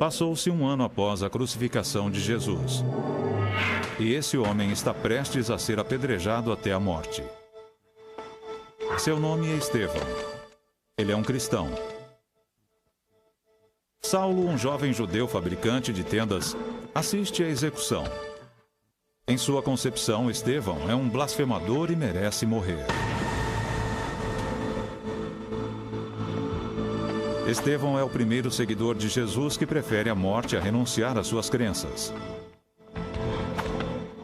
Passou-se um ano após a crucificação de Jesus. E esse homem está prestes a ser apedrejado até a morte. Seu nome é Estevão. Ele é um cristão. Saulo, um jovem judeu fabricante de tendas, assiste à execução. Em sua concepção, Estevão é um blasfemador e merece morrer. Estevão é o primeiro seguidor de Jesus que prefere a morte a renunciar às suas crenças.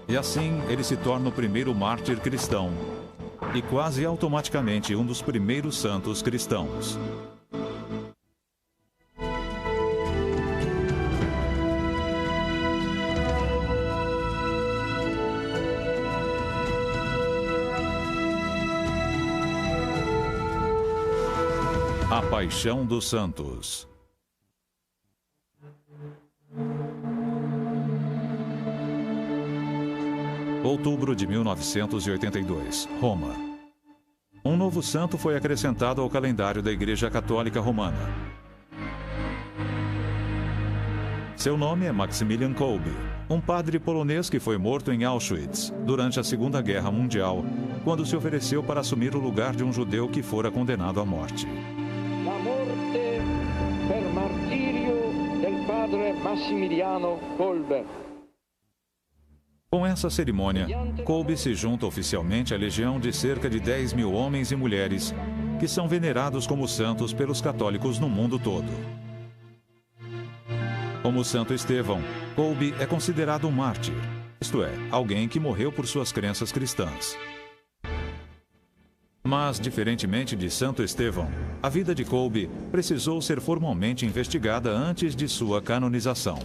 E assim, ele se torna o primeiro mártir cristão e quase automaticamente um dos primeiros santos cristãos. A Paixão dos Santos. Outubro de 1982, Roma. Um novo santo foi acrescentado ao calendário da Igreja Católica Romana. Seu nome é Maximilian Kolbe, um padre polonês que foi morto em Auschwitz durante a Segunda Guerra Mundial, quando se ofereceu para assumir o lugar de um judeu que fora condenado à morte. La morte per martirio del padre Massimiliano Kolbe. Com essa cerimônia, Kolbe se junta oficialmente à legião de cerca de 10 mil homens e mulheres que são venerados como santos pelos católicos no mundo todo. Como Santo Estevão, Kolbe é considerado um mártir, isto é, alguém que morreu por suas crenças cristãs. Mas, diferentemente de Santo Estevão, a vida de Kolbe precisou ser formalmente investigada antes de sua canonização.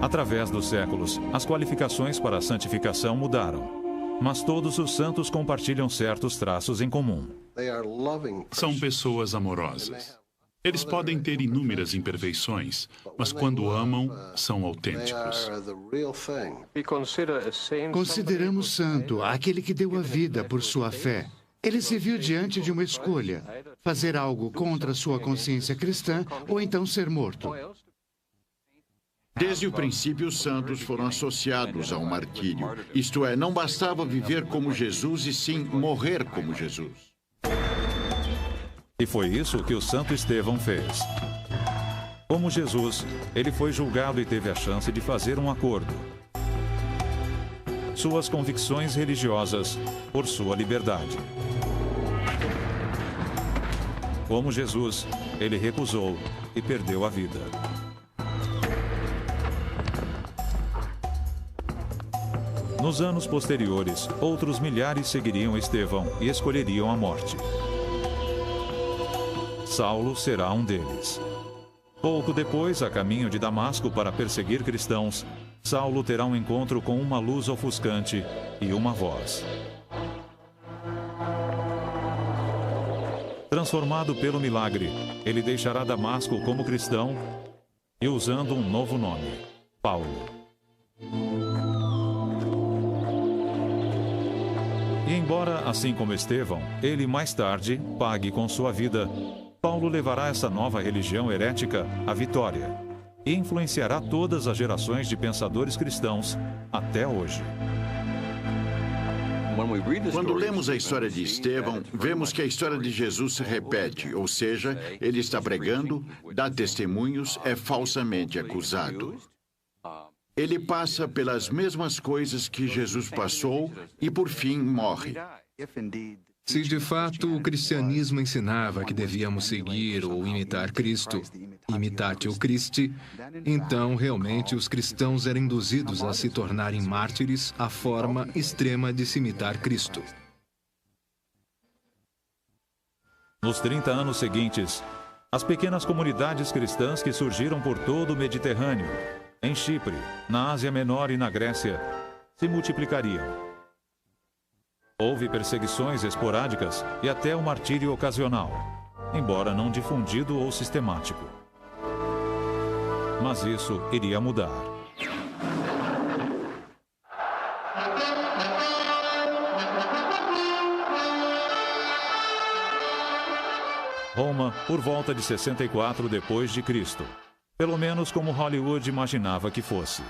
Através dos séculos, as qualificações para a santificação mudaram, mas todos os santos compartilham certos traços em comum. São pessoas amorosas. Eles podem ter inúmeras imperfeições, mas quando amam, são autênticos. Consideramos santo aquele que deu a vida por sua fé. Ele se viu diante de uma escolha: fazer algo contra sua consciência cristã ou então ser morto. Desde o princípio, os santos foram associados ao martírio. Isto é, não bastava viver como Jesus e sim morrer como Jesus. E foi isso que o Santo Estevão fez. Como Jesus, ele foi julgado e teve a chance de fazer um acordo. Suas convicções religiosas por sua liberdade. Como Jesus, ele recusou e perdeu a vida. Nos anos posteriores, outros milhares seguiriam Estevão e escolheriam a morte. Saulo será um deles. Pouco depois, a caminho de Damasco para perseguir cristãos, Saulo terá um encontro com uma luz ofuscante e uma voz. Transformado pelo milagre, ele deixará Damasco como cristão e usando um novo nome, Paulo. E embora, assim como Estevão, ele mais tarde pague com sua vida, Paulo levará essa nova religião herética à vitória e influenciará todas as gerações de pensadores cristãos até hoje. Quando lemos a história de Estevão, vemos que a história de Jesus se repete, ou seja, ele está pregando, dá testemunhos, é falsamente acusado. Ele passa pelas mesmas coisas que Jesus passou e, por fim, morre. Se de fato o cristianismo ensinava que devíamos seguir ou imitar Cristo, imitatio Christi, então realmente os cristãos eram induzidos a se tornarem mártires à forma extrema de se imitar Cristo. Nos 30 anos seguintes, as pequenas comunidades cristãs que surgiram por todo o Mediterrâneo, em Chipre, na Ásia Menor e na Grécia, se multiplicariam. Houve perseguições esporádicas e até o martírio ocasional, embora não difundido ou sistemático. Mas isso iria mudar. Roma por volta de 64 depois de Cristo, pelo menos como Hollywood imaginava que fosse.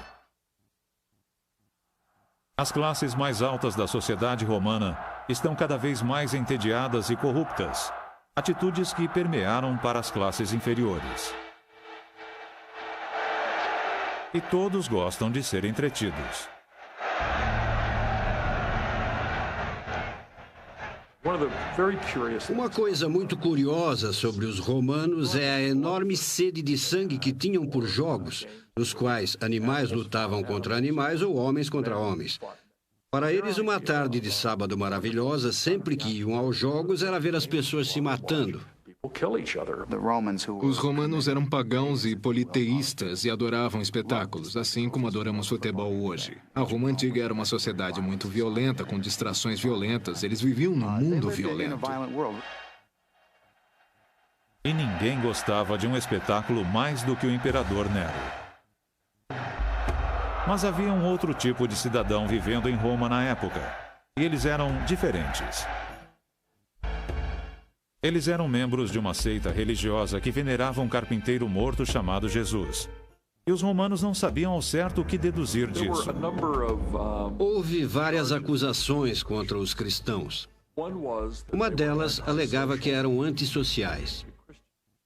As classes mais altas da sociedade romana estão cada vez mais entediadas e corruptas, atitudes que permearam para as classes inferiores. E todos gostam de ser entretidos. Uma coisa muito curiosa sobre os romanos é a enorme sede de sangue que tinham por jogos, nos quais animais lutavam contra animais ou homens contra homens. Para eles, uma tarde de sábado maravilhosa, sempre que iam aos jogos, era ver as pessoas se matando. Os romanos eram pagãos e politeístas e adoravam espetáculos, assim como adoramos futebol hoje. A Roma antiga era uma sociedade muito violenta, com distrações violentas. Eles viviam num mundo violento. E ninguém gostava de um espetáculo mais do que o imperador Nero. Mas havia um outro tipo de cidadão vivendo em Roma na época, e eles eram diferentes. Eles eram membros de uma seita religiosa que venerava um carpinteiro morto chamado Jesus. E os romanos não sabiam ao certo o que deduzir disso. Houve várias acusações contra os cristãos. Uma delas alegava que eram antissociais.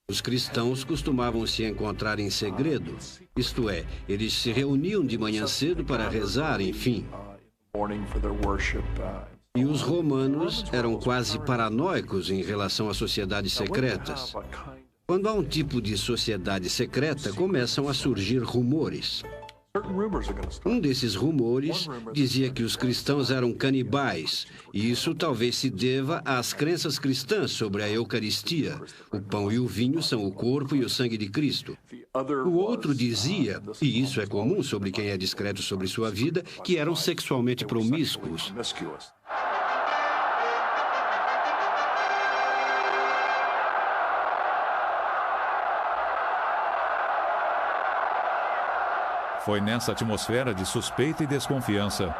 Os cristãos costumavam se encontrar em segredo, isto é, eles se reuniam de manhã cedo para rezar, enfim. E os romanos eram quase paranoicos em relação às sociedades secretas. Quando há um tipo de sociedade secreta, começam a surgir rumores. Um desses rumores dizia que os cristãos eram canibais, e isso talvez se deva às crenças cristãs sobre a Eucaristia. O pão e o vinho são o corpo e o sangue de Cristo. O outro dizia, e isso é comum sobre quem é discreto sobre sua vida, que eram sexualmente promíscuos. Foi nessa atmosfera de suspeita e desconfiança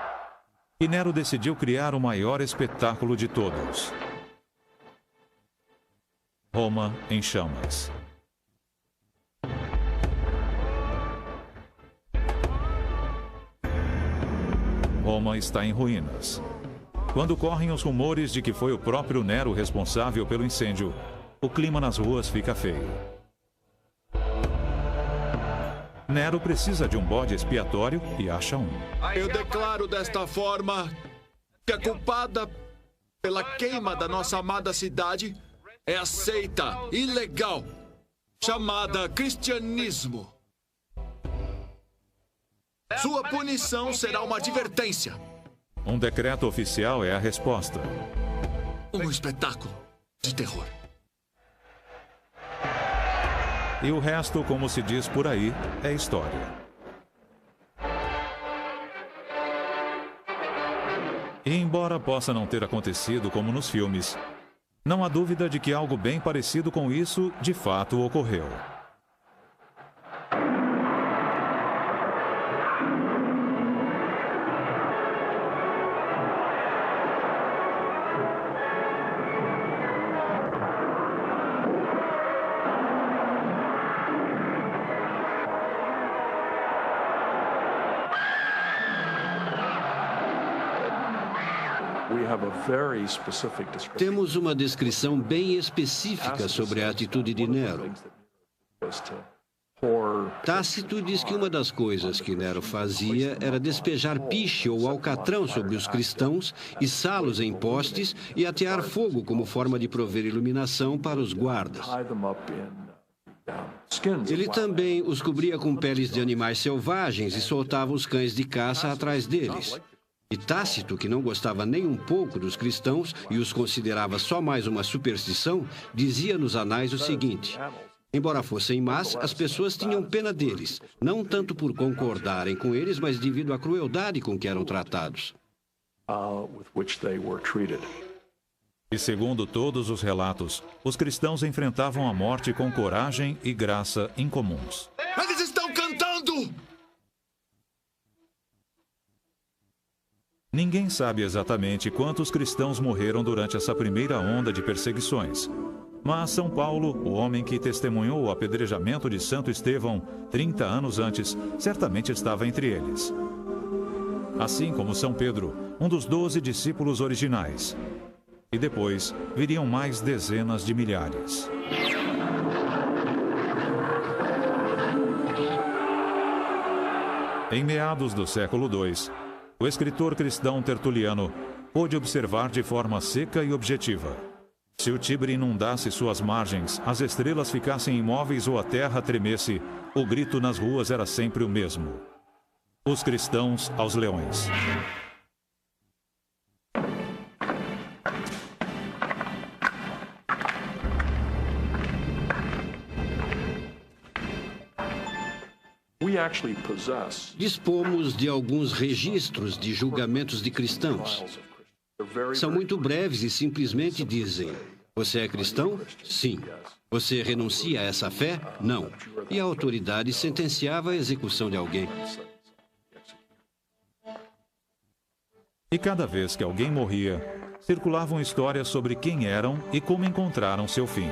que Nero decidiu criar o maior espetáculo de todos. Roma em chamas. Roma está em ruínas. Quando correm os rumores de que foi o próprio Nero responsável pelo incêndio, o clima nas ruas fica feio. Nero precisa de um bode expiatório e acha um. Eu declaro desta forma que a culpada pela queima da nossa amada cidade é a seita ilegal chamada cristianismo. Sua punição será uma advertência. Um decreto oficial é a resposta. Um espetáculo de terror. E o resto, como se diz por aí, é história. E embora possa não ter acontecido como nos filmes, não há dúvida de que algo bem parecido com isso de fato ocorreu. Temos uma descrição bem específica sobre a atitude de Nero. Tácito diz que uma das coisas que Nero fazia era despejar piche ou alcatrão sobre os cristãos, içá-los em postes e atear fogo como forma de prover iluminação para os guardas. Ele também os cobria com peles de animais selvagens e soltava os cães de caça atrás deles. E Tácito, que não gostava nem um pouco dos cristãos e os considerava só mais uma superstição, dizia nos anais o seguinte: embora fossem más, as pessoas tinham pena deles, não tanto por concordarem com eles, mas devido à crueldade com que eram tratados. E segundo todos os relatos, os cristãos enfrentavam a morte com coragem e graça incomuns. Eles estão cantando! Ninguém sabe exatamente quantos cristãos morreram durante essa primeira onda de perseguições, Mas São Paulo, o homem que testemunhou o apedrejamento de Santo Estevão 30 anos antes, certamente estava entre eles. Assim como São Pedro, um dos 12 discípulos originais. E depois viriam mais dezenas de milhares. Em meados do século II, o escritor cristão Tertuliano pôde observar de forma seca e objetiva: se o Tibre inundasse suas margens, as estrelas ficassem imóveis ou a terra tremesse, o grito nas ruas era sempre o mesmo: os cristãos aos leões. Dispomos de alguns registros de julgamentos de cristãos. São muito breves e simplesmente dizem: você é cristão? Sim. Você renuncia a essa fé? Não. E a autoridade sentenciava a execução de alguém. E cada vez que alguém morria, circulavam histórias sobre quem eram e como encontraram seu fim.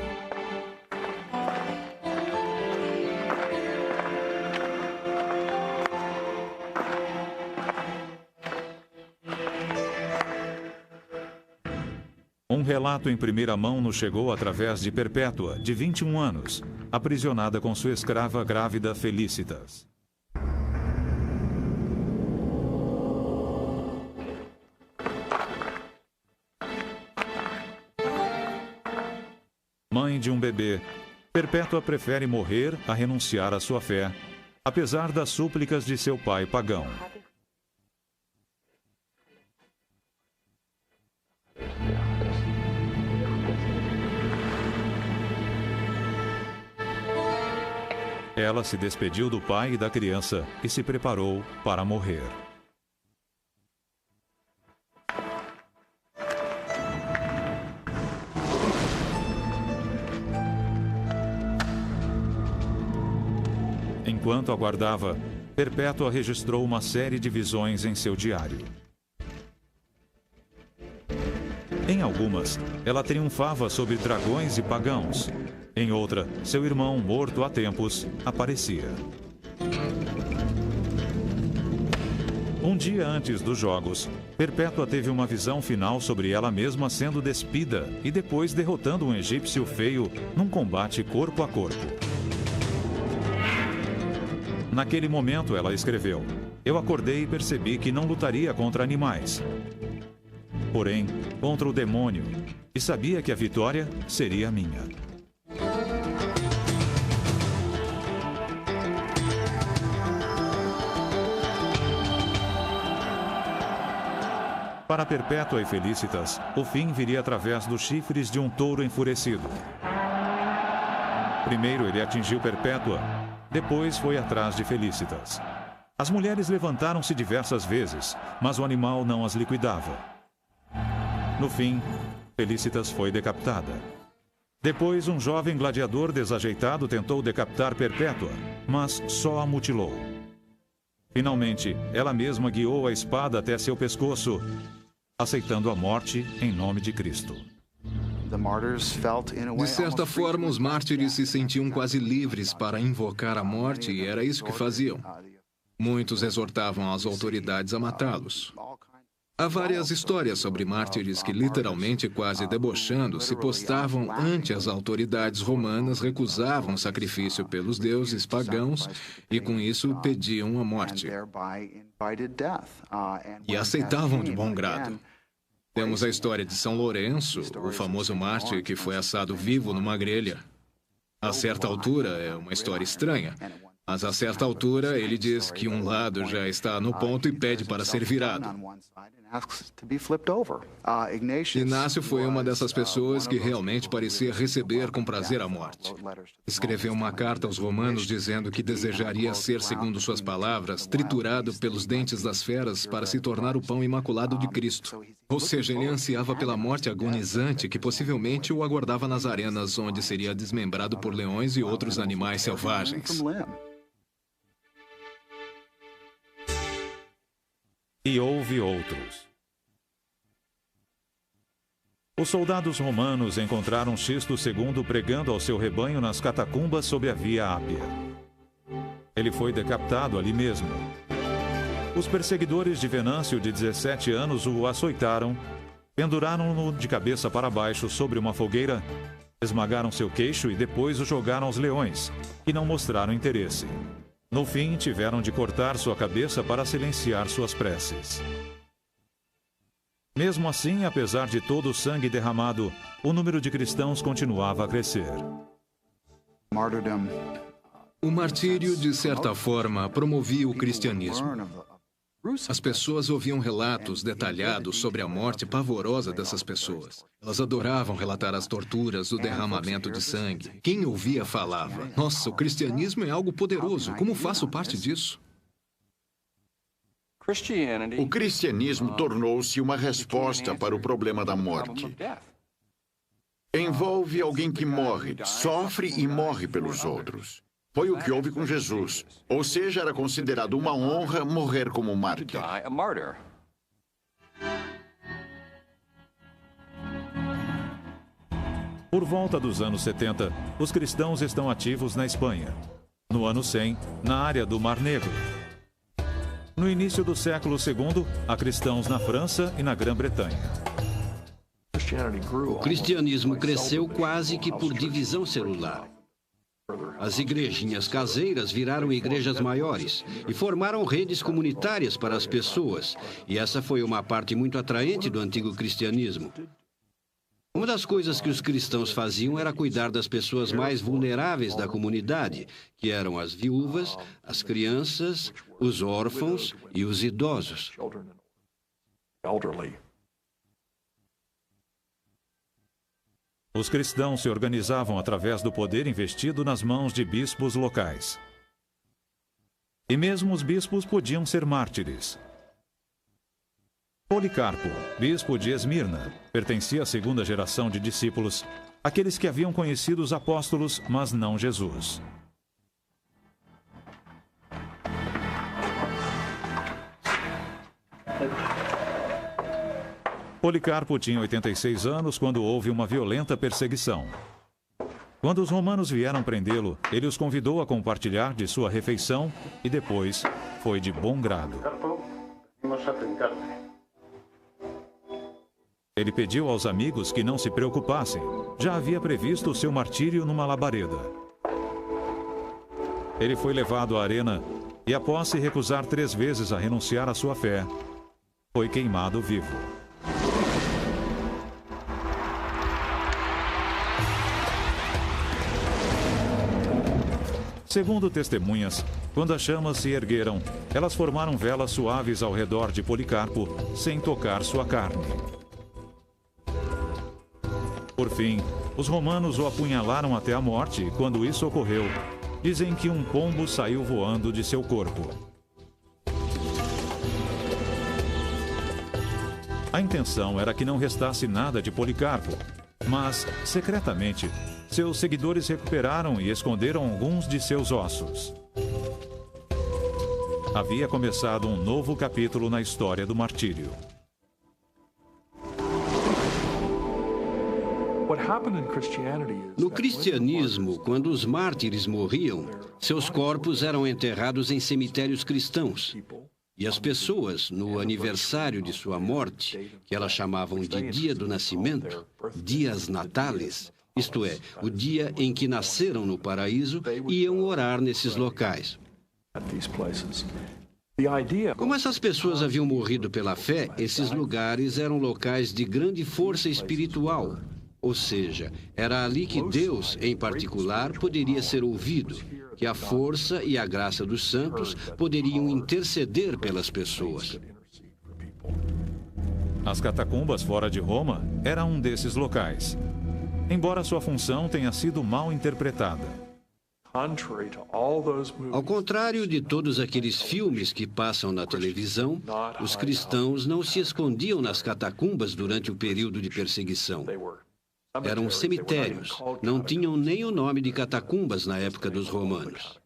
Um relato em primeira mão nos chegou através de Perpétua, de 21 anos, aprisionada com sua escrava grávida Felícitas. Mãe de um bebê, Perpétua prefere morrer a renunciar à sua fé, apesar das súplicas de seu pai pagão. Ela se despediu do pai e da criança e se preparou para morrer. Enquanto aguardava, Perpétua registrou uma série de visões em seu diário. Em algumas, ela triunfava sobre dragões e pagãos. Em outra, seu irmão, morto há tempos, aparecia. Um dia antes dos jogos, Perpétua teve uma visão final sobre ela mesma sendo despida e depois derrotando um egípcio feio num combate corpo a corpo. Naquele momento, ela escreveu: eu acordei e percebi que não lutaria contra animais, porém contra o demônio, e sabia que a vitória seria minha. Para Perpétua e Felícitas, o fim viria através dos chifres de um touro enfurecido. Primeiro ele atingiu Perpétua, depois foi atrás de Felícitas. As mulheres levantaram-se diversas vezes, mas o animal não as liquidava. No fim, Felícitas foi decapitada. Depois, um jovem gladiador desajeitado tentou decapitar Perpétua, mas só a mutilou. Finalmente, ela mesma guiou a espada até seu pescoço, aceitando a morte em nome de Cristo. De certa forma, os mártires se sentiam quase livres para invocar a morte e era isso que faziam. Muitos exortavam as autoridades a matá-los. Há várias histórias sobre mártires que, literalmente quase debochando, se postavam ante as autoridades romanas, recusavam sacrifício pelos deuses pagãos e, com isso, pediam a morte. E aceitavam de bom grado. Temos a história de São Lourenço, o famoso mártir que foi assado vivo numa grelha. A certa altura, é uma história estranha, mas a certa altura ele diz que um lado já está no ponto e pede para ser virado. Inácio foi uma dessas pessoas que realmente parecia receber com prazer a morte. Escreveu uma carta aos romanos dizendo que desejaria ser, segundo suas palavras, triturado pelos dentes das feras para se tornar o pão imaculado de Cristo. Ou seja, ele ansiava pela morte agonizante que possivelmente o aguardava nas arenas, onde seria desmembrado por leões e outros animais selvagens. E houve outros. Os soldados romanos encontraram Xisto II pregando ao seu rebanho nas catacumbas sob a Via Ápia. Ele foi decapitado ali mesmo. Os perseguidores de Venâncio, de 17 anos, o açoitaram, penduraram-no de cabeça para baixo sobre uma fogueira, esmagaram seu queixo e depois o jogaram aos leões, que não mostraram interesse. No fim, tiveram de cortar sua cabeça para silenciar suas preces. Mesmo assim, apesar de todo o sangue derramado, o número de cristãos continuava a crescer. O martírio, de certa forma, promovia o cristianismo. As pessoas ouviam relatos detalhados sobre a morte pavorosa dessas pessoas. Elas adoravam relatar as torturas, o derramamento de sangue. Quem ouvia falava: nossa, o cristianismo é algo poderoso, como faço parte disso? O cristianismo tornou-se uma resposta para o problema da morte. Envolve alguém que morre, sofre e morre pelos outros. Foi o que houve com Jesus. Ou seja, era considerado uma honra morrer como mártir. Por volta dos anos 70, os cristãos estão ativos na Espanha. No ano 100, na área do Mar Negro. No início do século II, há cristãos na França e na Grã-Bretanha. O cristianismo cresceu quase que por divisão celular. As igrejinhas caseiras viraram igrejas maiores e formaram redes comunitárias para as pessoas. E essa foi uma parte muito atraente do antigo cristianismo. Uma das coisas que os cristãos faziam era cuidar das pessoas mais vulneráveis da comunidade, que eram as viúvas, as crianças, os órfãos e os idosos. Os cristãos se organizavam através do poder investido nas mãos de bispos locais. E mesmo os bispos podiam ser mártires. Policarpo, bispo de Esmirna, pertencia à segunda geração de discípulos, aqueles que haviam conhecido os apóstolos, mas não Jesus. Policarpo tinha 86 anos quando houve uma violenta perseguição. Quando os romanos vieram prendê-lo, ele os convidou a compartilhar de sua refeição e depois foi de bom grado. Ele pediu aos amigos que não se preocupassem. Já havia previsto o seu martírio numa labareda. Ele foi levado à arena e, após se recusar 3 vezes a renunciar à sua fé, foi queimado vivo. Segundo testemunhas, quando as chamas se ergueram, elas formaram velas suaves ao redor de Policarpo, sem tocar sua carne. Por fim, os romanos o apunhalaram até a morte e, quando isso ocorreu, dizem que um pombo saiu voando de seu corpo. A intenção era que não restasse nada de Policarpo, mas, secretamente, seus seguidores recuperaram e esconderam alguns de seus ossos. Havia começado um novo capítulo na história do martírio. No cristianismo, quando os mártires morriam, seus corpos eram enterrados em cemitérios cristãos. E as pessoas, no aniversário de sua morte, que elas chamavam de dia do nascimento, dias natales, isto é, o dia em que nasceram no paraíso, iam orar nesses locais. Como essas pessoas haviam morrido pela fé, esses lugares eram locais de grande força espiritual. Ou seja, era ali que Deus, em particular, poderia ser ouvido, que a força e a graça dos santos poderiam interceder pelas pessoas. As catacumbas fora de Roma eram um desses locais, embora sua função tenha sido mal interpretada. Ao contrário de todos aqueles filmes que passam na televisão, os cristãos não se escondiam nas catacumbas durante o período de perseguição. Eram cemitérios, não tinham nem o nome de catacumbas na época dos romanos.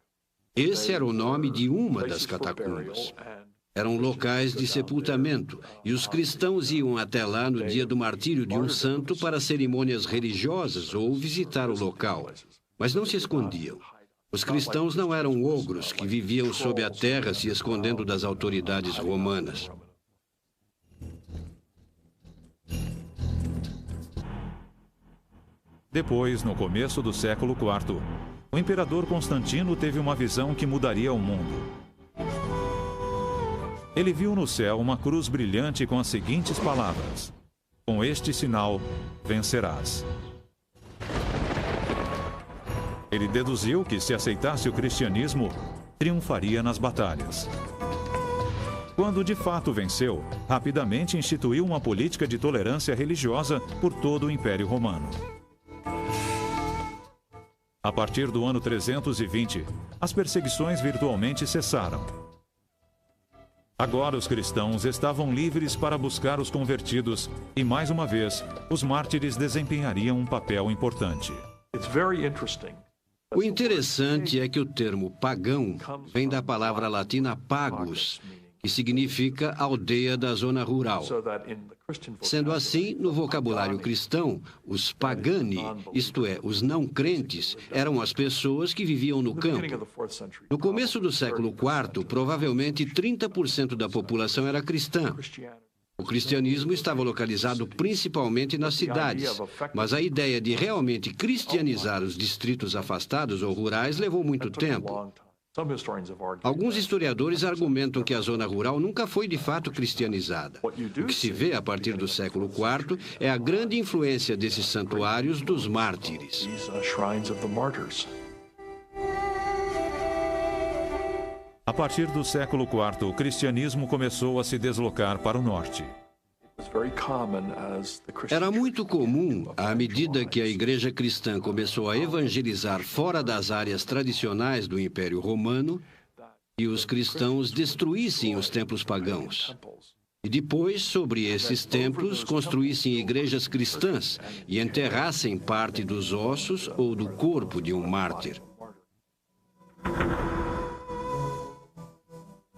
Esse era o nome de uma das catacumbas. Eram locais de sepultamento, e os cristãos iam até lá no dia do martírio de um santo para cerimônias religiosas ou visitar o local. Mas não se escondiam. Os cristãos não eram ogros que viviam sob a terra se escondendo das autoridades romanas. Depois, no começo do século IV, o imperador Constantino teve uma visão que mudaria o mundo. Ele viu no céu uma cruz brilhante com as seguintes palavras: "Com este sinal, vencerás." Ele deduziu que, se aceitasse o cristianismo, triunfaria nas batalhas. Quando de fato venceu, rapidamente instituiu uma política de tolerância religiosa por todo o Império Romano. A partir do ano 320, as perseguições virtualmente cessaram. Agora os cristãos estavam livres para buscar os convertidos e, mais uma vez, os mártires desempenhariam um papel importante. O interessante é que o termo pagão vem da palavra latina pagus, que significa aldeia da zona rural. Sendo assim, no vocabulário cristão, os pagani, isto é, os não crentes, eram as pessoas que viviam no campo. No começo do século IV, provavelmente 30% da população era cristã. O cristianismo estava localizado principalmente nas cidades, mas a ideia de realmente cristianizar os distritos afastados ou rurais levou muito tempo. Alguns historiadores argumentam que a zona rural nunca foi de fato cristianizada. O que se vê a partir do século IV é a grande influência desses santuários dos mártires. A partir do século IV, o cristianismo começou a se deslocar para o norte. Era muito comum, à medida que a igreja cristã começou a evangelizar fora das áreas tradicionais do Império Romano, que os cristãos destruíssem os templos pagãos. E depois, sobre esses templos, construíssem igrejas cristãs e enterrassem parte dos ossos ou do corpo de um mártir.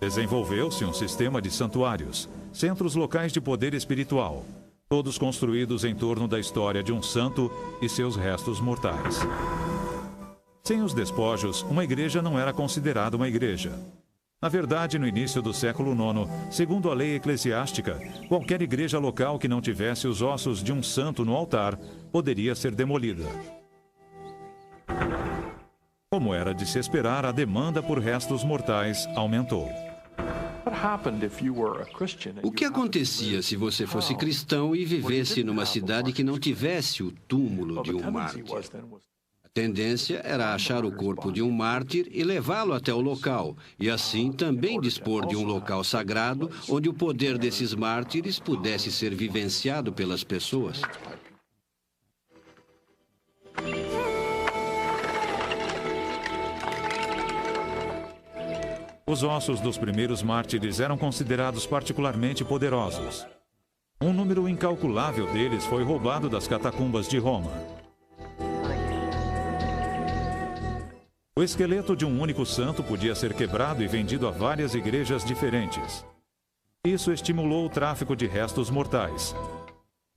Desenvolveu-se um sistema de santuários, centros locais de poder espiritual, todos construídos em torno da história de um santo e seus restos mortais. Sem os despojos, uma igreja não era considerada uma igreja. Na verdade, no início do século IX, segundo a lei eclesiástica, qualquer igreja local que não tivesse os ossos de um santo no altar poderia ser demolida. Como era de se esperar, a demanda por restos mortais aumentou. O que acontecia se você fosse cristão e vivesse numa cidade que não tivesse o túmulo de um mártir? A tendência era achar o corpo de um mártir e levá-lo até o local, e assim também dispor de um local sagrado onde o poder desses mártires pudesse ser vivenciado pelas pessoas. Os ossos dos primeiros mártires eram considerados particularmente poderosos. Um número incalculável deles foi roubado das catacumbas de Roma. O esqueleto de um único santo podia ser quebrado e vendido a várias igrejas diferentes. Isso estimulou o tráfico de restos mortais,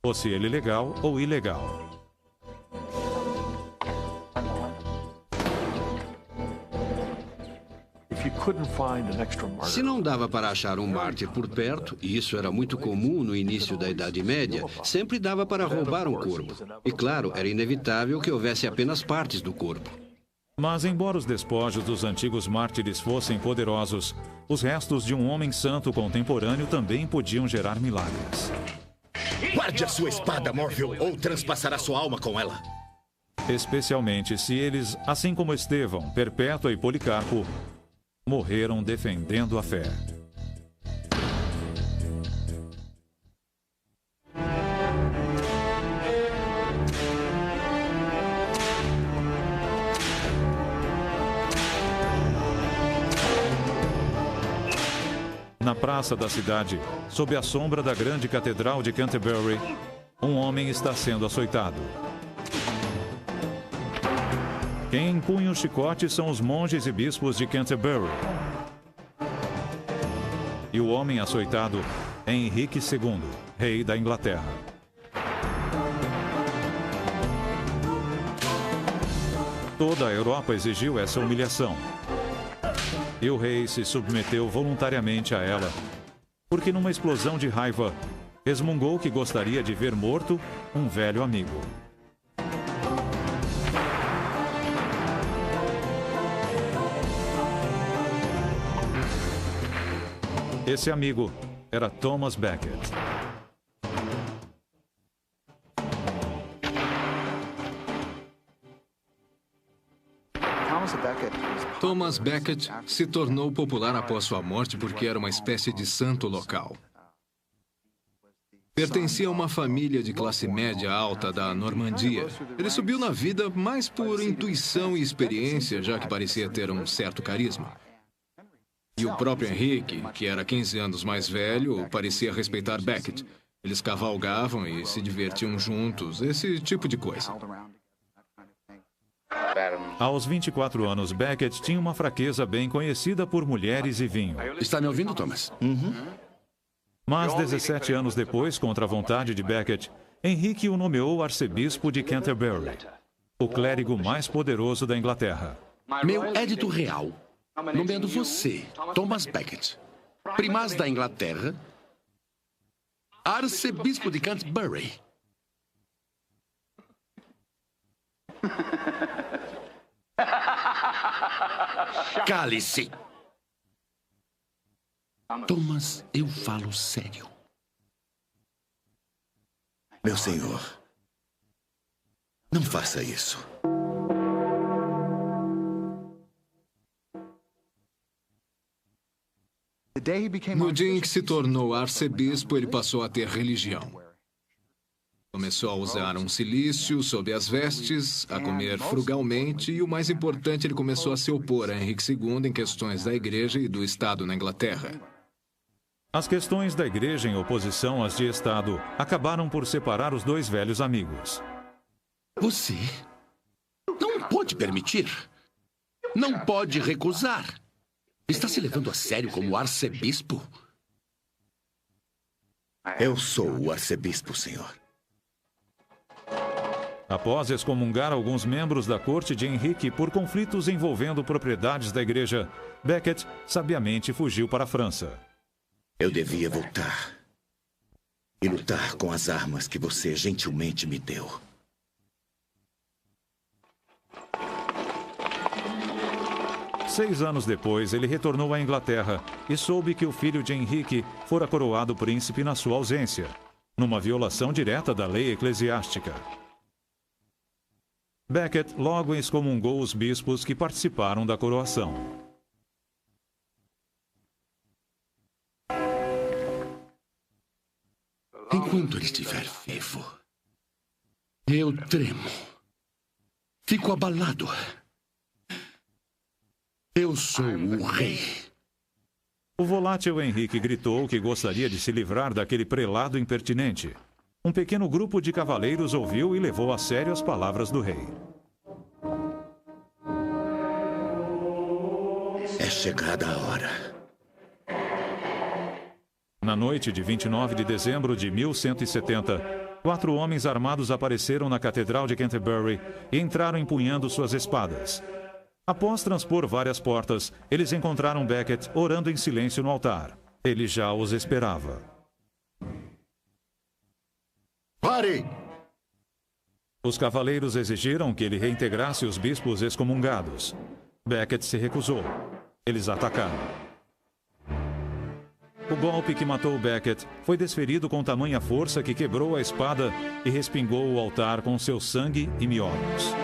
fosse ele legal ou ilegal. Se não dava para achar um mártir por perto, e isso era muito comum no início da Idade Média, sempre dava para roubar um corpo. E claro, era inevitável que houvesse apenas partes do corpo. Mas, embora os despojos dos antigos mártires fossem poderosos, os restos de um homem santo contemporâneo também podiam gerar milagres. Guarde a sua espada, Morpheus, ou transpassará sua alma com ela. Especialmente se eles, assim como Estevão, Perpétua e Policarpo, morreram defendendo a fé. Na praça da cidade, sob a sombra da grande catedral de Canterbury, um homem está sendo açoitado. Quem empunha o chicote são os monges e bispos de Canterbury. E o homem açoitado é Henrique II, rei da Inglaterra. Toda a Europa exigiu essa humilhação. E o rei se submeteu voluntariamente a ela, porque numa explosão de raiva, resmungou que gostaria de ver morto um velho amigo. Esse amigo era Thomas Becket. Thomas Becket se tornou popular após sua morte porque era uma espécie de santo local. Pertencia a uma família de classe média alta da Normandia. Ele subiu na vida mais por intuição e experiência, já que parecia ter um certo carisma. E o próprio Henrique, que era 15 anos mais velho, parecia respeitar Becket. Eles cavalgavam e se divertiam juntos, esse tipo de coisa. Aos 24 anos, Becket tinha uma fraqueza bem conhecida por mulheres e vinho. Está me ouvindo, Thomas? Mas 17 anos depois, contra a vontade de Becket, Henrique o nomeou arcebispo de Canterbury, o clérigo mais poderoso da Inglaterra. Meu édito real, nomeando você, Thomas Becket, primaz da Inglaterra, arcebispo de Canterbury. Cale-se! Thomas, eu falo sério. Meu senhor, não faça isso. No dia em que se tornou arcebispo, ele passou a ter religião. Começou a usar um cilício sob as vestes, a comer frugalmente e, o mais importante, ele começou a se opor a Henrique II em questões da igreja e do Estado na Inglaterra. As questões da igreja em oposição às de Estado acabaram por separar os dois velhos amigos. Você não pode permitir. Não pode recusar. Está se levando a sério como arcebispo? Eu sou o arcebispo, senhor. Após excomungar alguns membros da corte de Henrique por conflitos envolvendo propriedades da igreja, Becket sabiamente fugiu para a França. Eu devia voltar e lutar com as armas que você gentilmente me deu. Seis anos depois, ele retornou à Inglaterra e soube que o filho de Henrique fora coroado príncipe na sua ausência, numa violação direta da lei eclesiástica. Becket logo excomungou os bispos que participaram da coroação. Enquanto ele estiver vivo, eu tremo. Fico abalado. Eu sou o rei. O volátil Henrique gritou que gostaria de se livrar daquele prelado impertinente. Um pequeno grupo de cavaleiros ouviu e levou a sério as palavras do rei. É chegada a hora. Na noite de 29 de dezembro de 1170, 4 homens armados apareceram na Catedral de Canterbury e entraram empunhando suas espadas. Após transpor várias portas, eles encontraram Becket orando em silêncio no altar. Ele já os esperava. Pare! Os cavaleiros exigiram que ele reintegrasse os bispos excomungados. Becket se recusou. Eles atacaram. O golpe que matou Becket foi desferido com tamanha força que quebrou a espada e respingou o altar com seu sangue e miolos.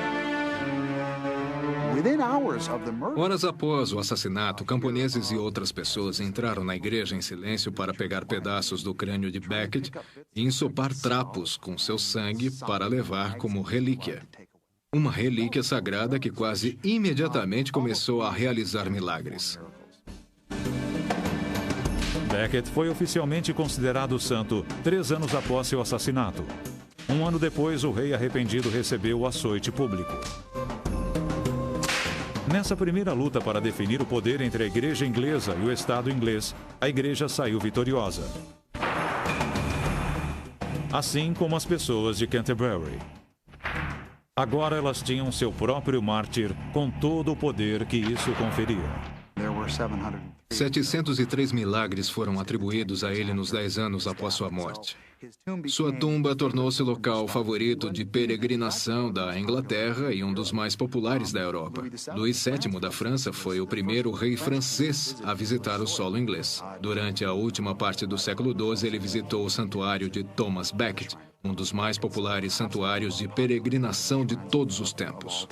Horas após o assassinato, camponeses e outras pessoas entraram na igreja em silêncio para pegar pedaços do crânio de Becket e ensopar trapos com seu sangue para levar como relíquia. Uma relíquia sagrada que quase imediatamente começou a realizar milagres. Becket foi oficialmente considerado santo 3 anos após seu assassinato. 1 ano depois, o rei arrependido recebeu o açoite público. Nessa primeira luta para definir o poder entre a igreja inglesa e o Estado inglês, a igreja saiu vitoriosa. Assim como as pessoas de Canterbury. Agora elas tinham seu próprio mártir com todo o poder que isso conferia. 703 milagres foram atribuídos a ele nos 10 anos após sua morte. Sua tumba tornou-se o local favorito de peregrinação da Inglaterra e um dos mais populares da Europa. Luís VII da França foi o primeiro rei francês a visitar o solo inglês. Durante a última parte do século XII, ele visitou o santuário de Thomas Becket, um dos mais populares santuários de peregrinação de todos os tempos.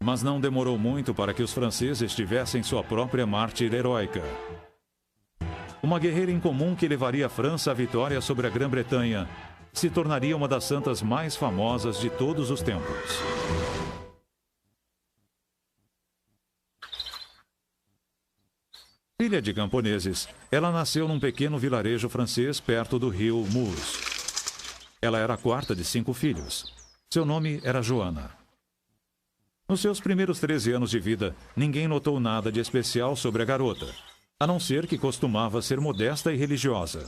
Mas não demorou muito para que os franceses tivessem sua própria mártir heróica. Uma guerreira incomum que levaria a França à vitória sobre a Grã-Bretanha, se tornaria uma das santas mais famosas de todos os tempos. Filha de camponeses, ela nasceu num pequeno vilarejo francês perto do rio Meuse. Ela era a quarta de 5 filhos. Seu nome era Joana. Nos seus primeiros 13 anos de vida, ninguém notou nada de especial sobre a garota, a não ser que costumava ser modesta e religiosa.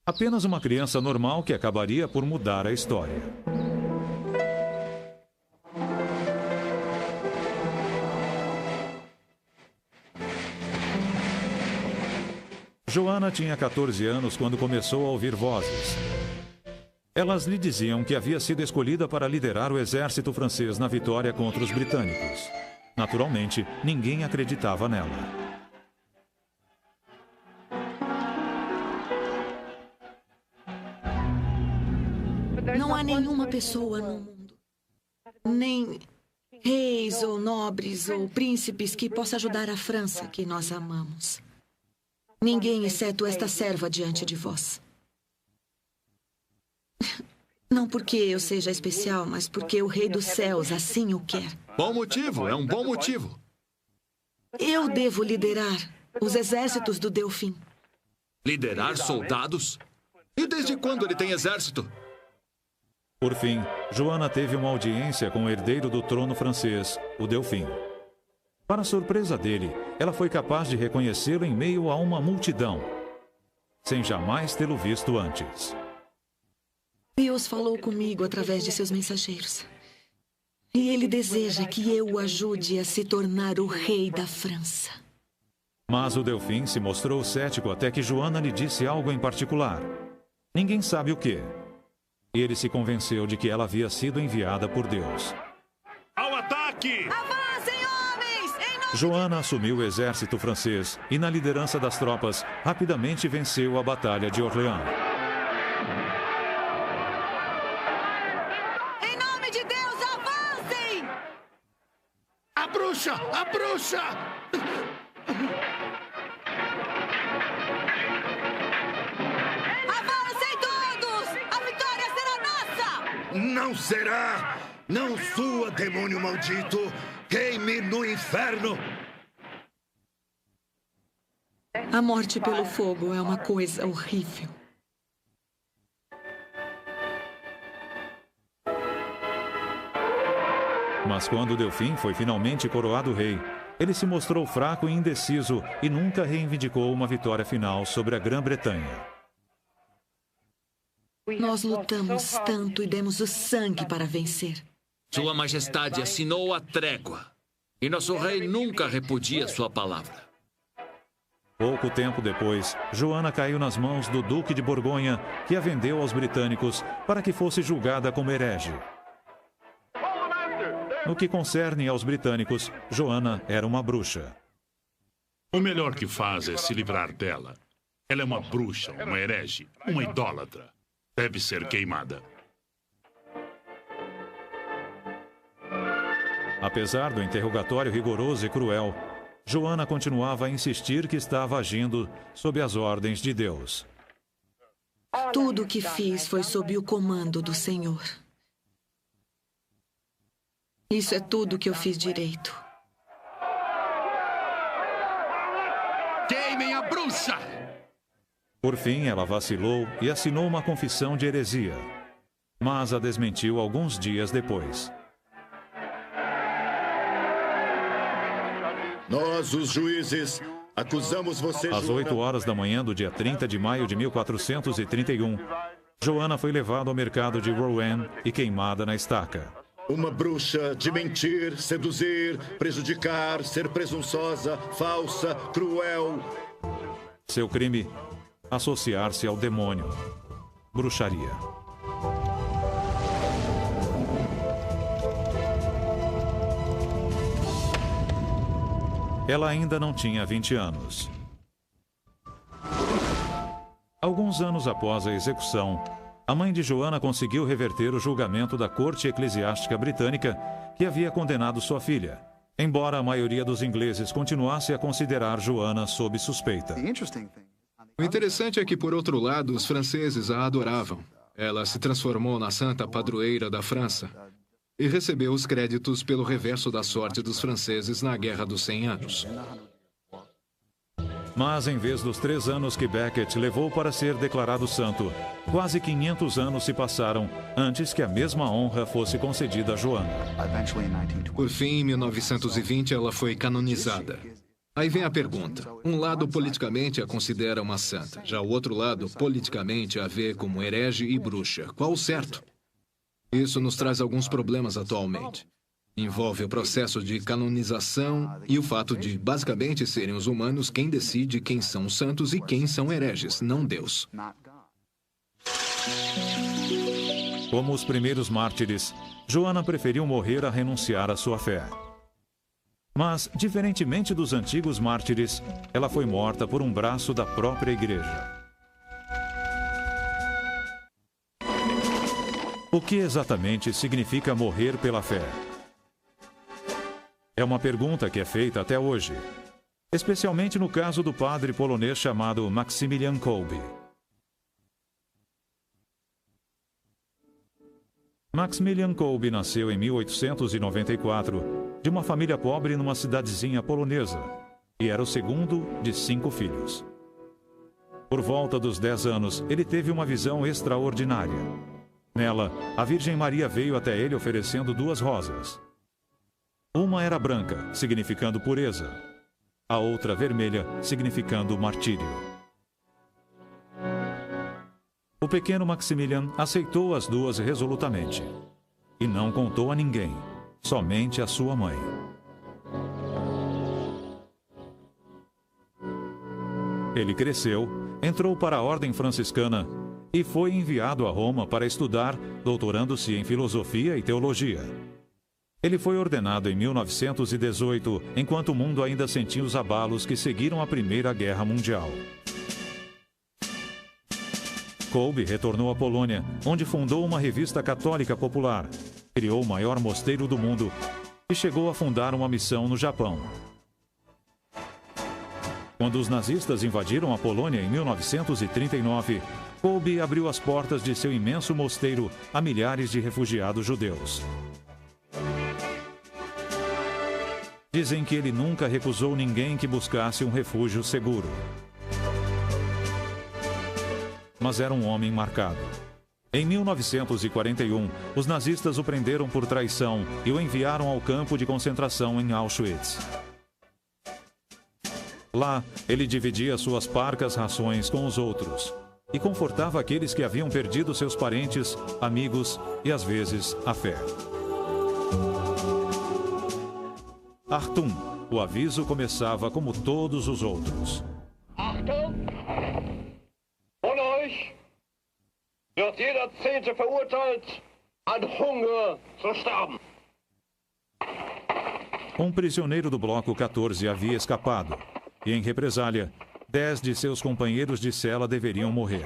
Apenas uma criança normal que acabaria por mudar a história. Joana tinha 14 anos quando começou a ouvir vozes. Elas lhe diziam que havia sido escolhida para liderar o exército francês na vitória contra os britânicos. Naturalmente, ninguém acreditava nela. Não há nenhuma pessoa no mundo, nem reis ou nobres ou príncipes que possa ajudar a França que nós amamos. Ninguém exceto esta serva diante de vós. Não porque eu seja especial, mas porque o Rei dos Céus assim o quer. Bom motivo, é um bom motivo. Eu devo liderar os exércitos do Delfim. Liderar soldados? E desde quando ele tem exército? Por fim, Joana teve uma audiência com o herdeiro do trono francês, o Delfim. Para surpresa dele, ela foi capaz de reconhecê-lo em meio a uma multidão, sem jamais tê-lo visto antes. Deus falou comigo através de seus mensageiros. E ele deseja que eu o ajude a se tornar o rei da França. Mas o Delfim se mostrou cético até que Joana lhe disse algo em particular. Ninguém sabe o quê. Ele se convenceu de que ela havia sido enviada por Deus. Ao ataque! Avancem, homens! Joana assumiu o exército francês e, na liderança das tropas, rapidamente venceu a Batalha de Orleans. Em nome de Deus, avancem! A bruxa! A bruxa! Avancem todos! A vitória será nossa! Não será! Não sua, demônio maldito! Queime no inferno! A morte pelo fogo é uma coisa horrível. Mas quando o Delfim foi finalmente coroado rei, ele se mostrou fraco e indeciso e nunca reivindicou uma vitória final sobre a Grã-Bretanha. Nós lutamos tanto e demos o sangue para vencer. Sua Majestade assinou a trégua. E nosso rei nunca repudia sua palavra. Pouco tempo depois, Joana caiu nas mãos do Duque de Borgonha, que a vendeu aos britânicos para que fosse julgada como herege. No que concerne aos britânicos, Joana era uma bruxa. O melhor que faz é se livrar dela. Ela é uma bruxa, uma herege, uma idólatra. Deve ser queimada. Apesar do interrogatório rigoroso e cruel, Joana continuava a insistir que estava agindo sob as ordens de Deus. Tudo o que fiz foi sob o comando do Senhor. Isso é tudo que eu fiz direito. França! Por fim, ela vacilou e assinou uma confissão de heresia, mas a desmentiu alguns dias depois. Nós, os juízes, acusamos você, Às 8 horas da manhã do dia 30 de maio de 1431, Joana foi levada ao mercado de Rouen e queimada na estaca. Uma bruxa de mentir, seduzir, prejudicar, ser presunçosa, falsa, cruel. Seu crime: associar-se ao demônio. Bruxaria. Ela ainda não tinha 20 anos. Alguns anos após a execução, a mãe de Joana conseguiu reverter o julgamento da Corte Eclesiástica Britânica que havia condenado sua filha, embora a maioria dos ingleses continuasse a considerar Joana sob suspeita. O interessante é que, por outro lado, os franceses a adoravam. Ela se transformou na santa padroeira da França e recebeu os créditos pelo reverso da sorte dos franceses na Guerra dos 100 Anos. Mas, em vez dos 3 anos que Becket levou para ser declarado santo, quase 500 anos se passaram antes que a mesma honra fosse concedida a Joana. Por fim, em 1920, ela foi canonizada. Aí vem a pergunta. Um lado politicamente a considera uma santa, já o outro lado politicamente a vê como herege e bruxa. Qual o certo? Isso nos traz alguns problemas atualmente. Envolve o processo de canonização e o fato de, basicamente, serem os humanos quem decide quem são santos e quem são hereges, não Deus. Como os primeiros mártires, Joana preferiu morrer a renunciar à sua fé. Mas, diferentemente dos antigos mártires, ela foi morta por um braço da própria igreja. O que exatamente significa morrer pela fé? É uma pergunta que é feita até hoje, especialmente no caso do padre polonês chamado Maximilian Kolbe. Maximilian Kolbe nasceu em 1894 de uma família pobre numa cidadezinha polonesa e era o segundo de 5 filhos. Por volta dos 10 anos, ele teve uma visão extraordinária. Nela, a Virgem Maria veio até ele oferecendo 2 rosas. Uma era branca, significando pureza. A outra vermelha, significando martírio. O pequeno Maximilian aceitou as 2 resolutamente. E não contou a ninguém, somente a sua mãe. Ele cresceu, entrou para a ordem franciscana e foi enviado a Roma para estudar, doutorando-se em filosofia e teologia. Ele foi ordenado em 1918, enquanto o mundo ainda sentia os abalos que seguiram a Primeira Guerra Mundial. Kolbe retornou à Polônia, onde fundou uma revista católica popular, criou o maior mosteiro do mundo e chegou a fundar uma missão no Japão. Quando os nazistas invadiram a Polônia em 1939, Kolbe abriu as portas de seu imenso mosteiro a milhares de refugiados judeus. Dizem que ele nunca recusou ninguém que buscasse um refúgio seguro. Mas era um homem marcado. Em 1941, os nazistas o prenderam por traição e o enviaram ao campo de concentração em Auschwitz. Lá, ele dividia suas parcas rações com os outros e confortava aqueles que haviam perdido seus parentes, amigos e, às vezes, a fé. Achtung! O aviso começava como todos os outros. Achtung! Von euch wird jeder 10. verurteilt, an Hunger zu sterben. Um prisioneiro do bloco 14 havia escapado e, em represália, 10 de seus companheiros de cela deveriam morrer.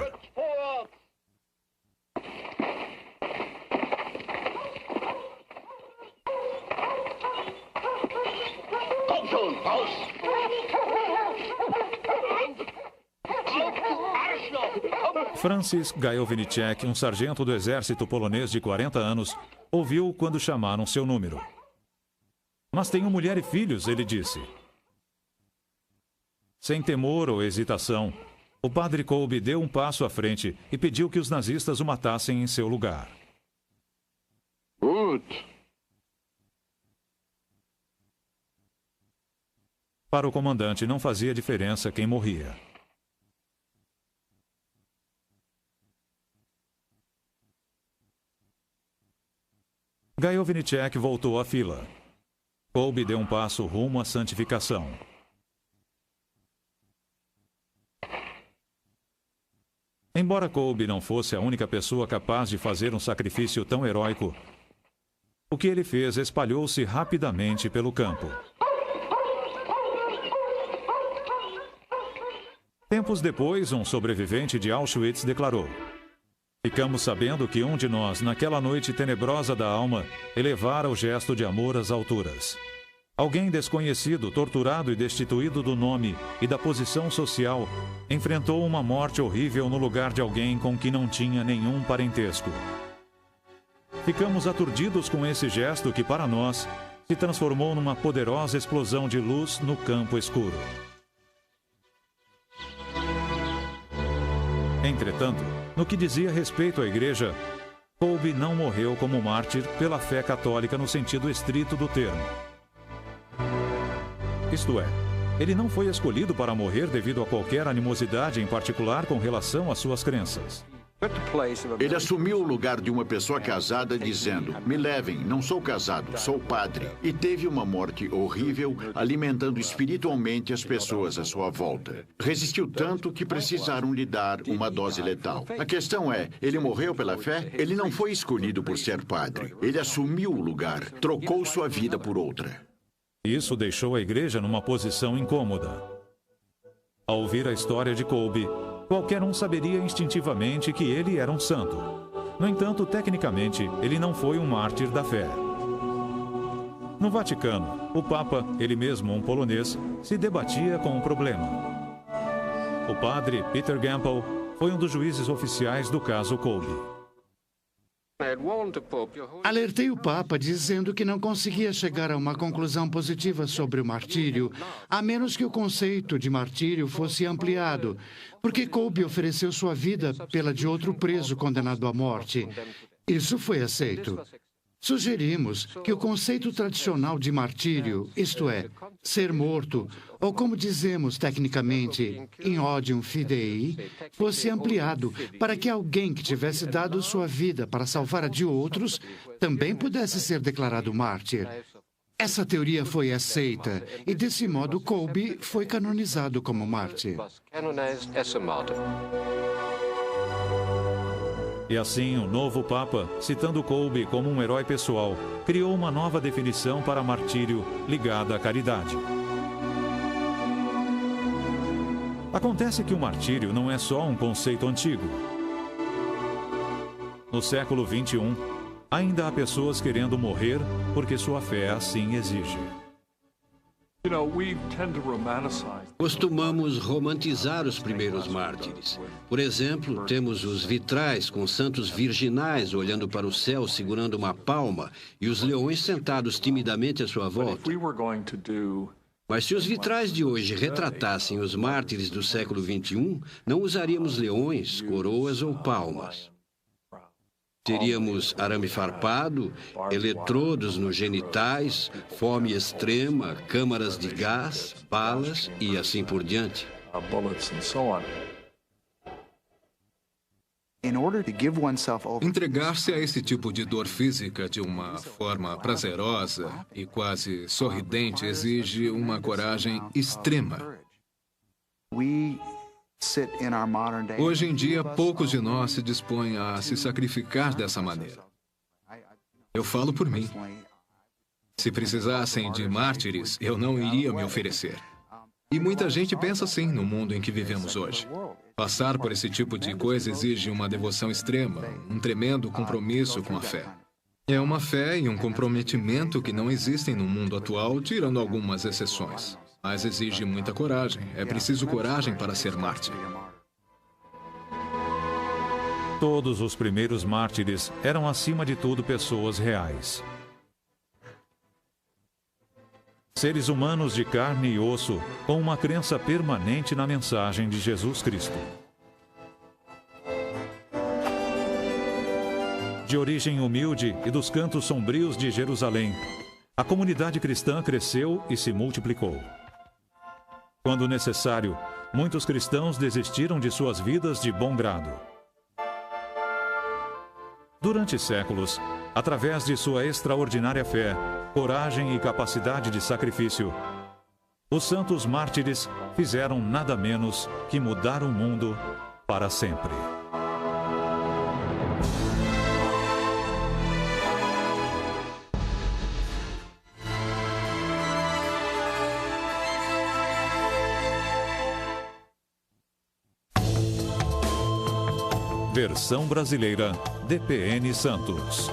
Francis Gajowniczek, um sargento do exército polonês de 40 anos, ouviu quando chamaram seu número. Mas tenho mulher e filhos, ele disse. Sem temor ou hesitação, o padre Kolbe deu um passo à frente e pediu que os nazistas o matassem em seu lugar. Para o comandante não fazia diferença quem morria. Gajowniczek voltou à fila. Kolbe deu um passo rumo à santificação. Embora Kolbe não fosse a única pessoa capaz de fazer um sacrifício tão heróico, o que ele fez espalhou-se rapidamente pelo campo. Tempos depois, um sobrevivente de Auschwitz declarou: "Ficamos sabendo que um de nós, naquela noite tenebrosa da alma, elevara o gesto de amor às alturas. Alguém desconhecido, torturado e destituído do nome e da posição social, enfrentou uma morte horrível no lugar de alguém com que não tinha nenhum parentesco. Ficamos aturdidos com esse gesto que, para nós, se transformou numa poderosa explosão de luz no campo escuro." Entretanto, no que dizia respeito à igreja, Kolbe não morreu como mártir pela fé católica no sentido estrito do termo. Isto é, ele não foi escolhido para morrer devido a qualquer animosidade em particular com relação às suas crenças. Ele assumiu o lugar de uma pessoa casada dizendo: "Me levem, não sou casado, sou padre." E teve uma morte horrível, alimentando espiritualmente as pessoas à sua volta. Resistiu tanto que precisaram lhe dar uma dose letal. A questão é, ele morreu pela fé? Ele não foi escolhido por ser padre. Ele assumiu o lugar, trocou sua vida por outra. Isso deixou a igreja numa posição incômoda. Ao ouvir a história de Kolbe, qualquer um saberia instintivamente que ele era um santo. No entanto, tecnicamente, ele não foi um mártir da fé. No Vaticano, o Papa, ele mesmo um polonês, se debatia com o problema. O padre Peter Gampel foi um dos juízes oficiais do caso Kolbe. Alertei o Papa dizendo que não conseguia chegar a uma conclusão positiva sobre o martírio, a menos que o conceito de martírio fosse ampliado, porque Kolbe ofereceu sua vida pela de outro preso condenado à morte. Isso foi aceito. Sugerimos que o conceito tradicional de martírio, isto é, ser morto, ou como dizemos tecnicamente, in odium fidei, fosse ampliado para que alguém que tivesse dado sua vida para salvar a de outros também pudesse ser declarado mártir. Essa teoria foi aceita e, desse modo, Kolbe foi canonizado como mártir. E assim, o novo Papa, citando Kolbe como um herói pessoal, criou uma nova definição para martírio ligada à caridade. Acontece que o martírio não é só um conceito antigo. No século XXI, ainda há pessoas querendo morrer porque sua fé assim exige. Costumamos romantizar os primeiros mártires. Por exemplo, temos os vitrais com santos virginais olhando para o céu segurando uma palma e os leões sentados timidamente à sua volta. Mas se os vitrais de hoje retratassem os mártires do século XXI, não usaríamos leões, coroas ou palmas. Teríamos arame farpado, eletrodos nos genitais, fome extrema, câmaras de gás, balas e assim por diante. Entregar-se a esse tipo de dor física de uma forma prazerosa e quase sorridente exige uma coragem extrema. Hoje em dia, poucos de nós se dispõem a se sacrificar dessa maneira. Eu falo por mim. Se precisassem de mártires, eu não iria me oferecer. E muita gente pensa assim no mundo em que vivemos hoje. Passar por esse tipo de coisa exige uma devoção extrema, um tremendo compromisso com a fé. É uma fé e um comprometimento que não existem no mundo atual, tirando algumas exceções. Mas exige muita coragem. É preciso coragem para ser mártir. Todos os primeiros mártires eram, acima de tudo, pessoas reais. Seres humanos de carne e osso, com uma crença permanente na mensagem de Jesus Cristo. De origem humilde e dos cantos sombrios de Jerusalém, a comunidade cristã cresceu e se multiplicou. Quando necessário, muitos cristãos desistiram de suas vidas de bom grado. Durante séculos, através de sua extraordinária fé, coragem e capacidade de sacrifício, os santos mártires fizeram nada menos que mudar o mundo para sempre. Versão brasileira, DPN Santos.